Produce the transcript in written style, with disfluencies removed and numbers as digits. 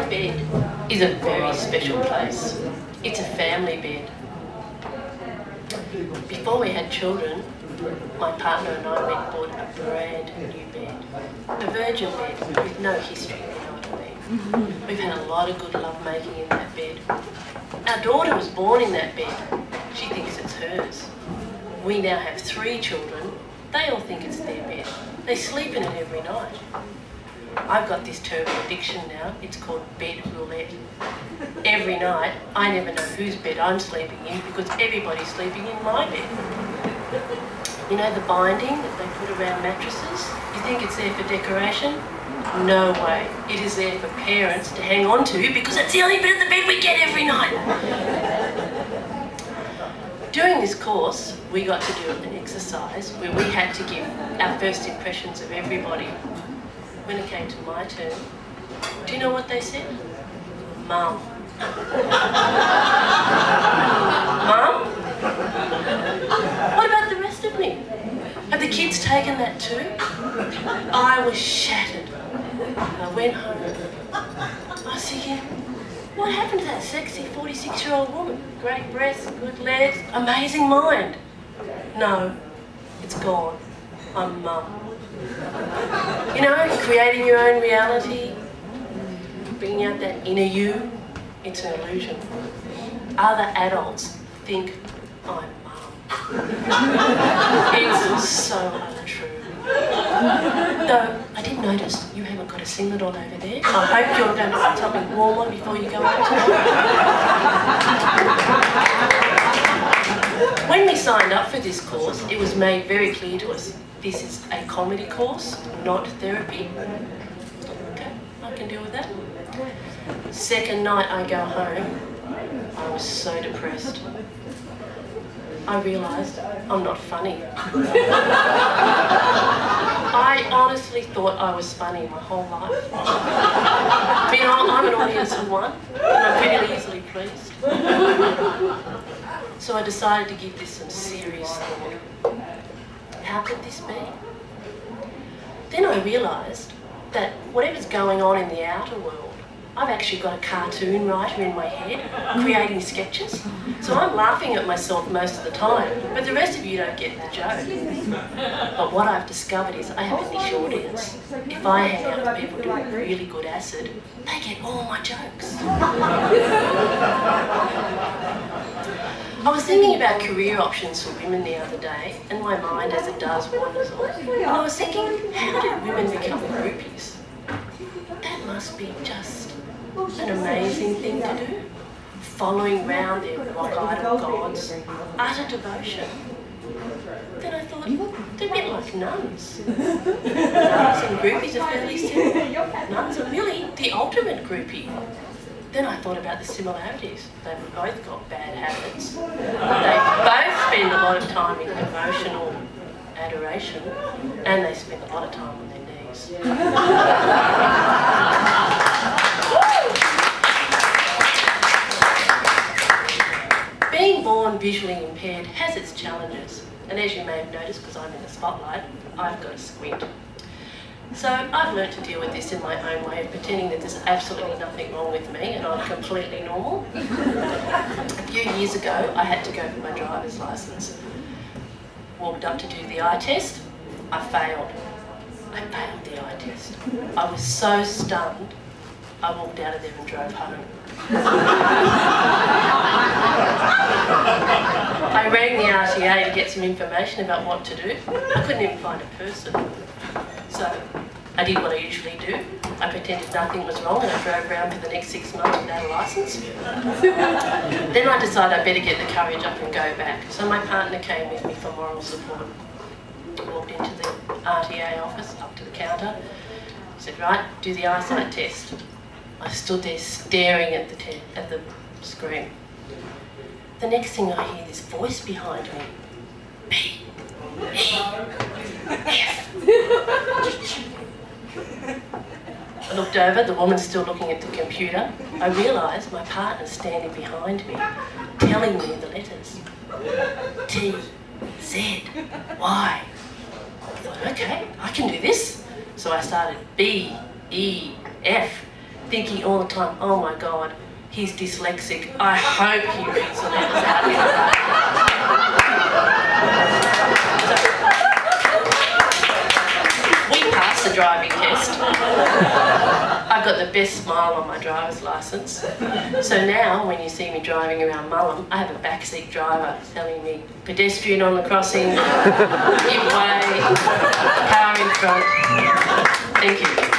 bed is a very special place. It's a family bed. Before we had children, my partner and I went and bought a brand new bed. A virgin bed with no history, you know what I mean. We've had a lot of good love making in that bed. Our daughter was born in that bed. She thinks it's hers. We now have 3 children. They all think it's their bed. They sleep in it every night. I've got this terrible addiction now. It's called bed roulette. Every night, I never know whose bed I'm sleeping in because everybody's sleeping in my bed. You know the binding that they put around mattresses? You think it's there for decoration? No way. It is there for parents to hang on to because it's the only bit of the bed we get every night. During this course, we got to do an exercise where we had to give our first impressions of everybody. When it came to my turn, do you know what they said? Mum. Mum? What about the rest of me? Have the kids taken that too? I was shattered. I went home. I was thinking, what happened to that sexy 46-year-old woman? Great breasts, good legs, amazing mind. No, it's gone. I'm mum. You know, creating your own reality, bringing out that inner you, it's an illusion. Other adults think I'm mum. It's so untrue. Though, I did notice you haven't got a singlet on over there. I hope you're going to put something warm on before you go out tonight. When we signed up for this course, it was made very clear to us, this is a comedy course, not therapy. Okay, I can deal with that. Second night I go home, I was so depressed. I realised I'm not funny. I honestly thought I was funny my whole life. I mean, I'm an audience of one, and I'm pretty easily pleased. So I decided to give this some serious thought. How could this be? Then I realised that whatever's going on in the outer world, I've actually got a cartoon writer in my head creating sketches. So I'm laughing at myself most of the time, but the rest of you don't get the joke. But what I've discovered is I have a niche audience. If I hang out with people doing really good acid, they get all my jokes. I was thinking about career options for women the other day, and my mind, as it does, wanders off. And I was thinking, how do women become groupies? That must be just an amazing thing to do. Following round their rock idol gods, utter devotion. Then I thought, they're a bit like nuns. Nuns and groupies are fairly similar. Nuns are really the ultimate groupie. Then I thought about the similarities. They've both got bad habits. They both spend a lot of time in devotional adoration, and they spend a lot of time on their knees. Being born visually impaired has its challenges, and as you may have noticed, because I'm in the spotlight, I've got a squint. So I've learnt to deal with this in my own way of pretending that there's absolutely nothing wrong with me and I'm completely normal. A few years ago, I had to go for my driver's licence. Walked up to do the eye test. I failed. I failed the eye test. I was so stunned, I walked out of there and drove home. I rang the RTA to get some information about what to do. I couldn't even find a person. So I did what I usually do. I pretended nothing was wrong and I drove around for the next 6 months without a licence. Then I decided I'd better get the courage up and go back. So my partner came with me for moral support. Walked into the RTA office, up to the counter. He said, right, do the eyesight test. I stood there staring at the screen. The next thing I hear this voice behind me. B, E, F. I looked over, the woman's still looking at the computer. I realised my partner's standing behind me, telling me the letters. T, Z, Y. I thought, okay, I can do this. So I started B, E, F. thinking all the time, oh my God, he's dyslexic. I hope he reads the letters out in the back. We passed the driving test. I've got the best smile on my driver's licence. So now, when you see me driving around Mullum, I have a backseat driver telling me, pedestrian on the crossing, give way, car in front. Thank you.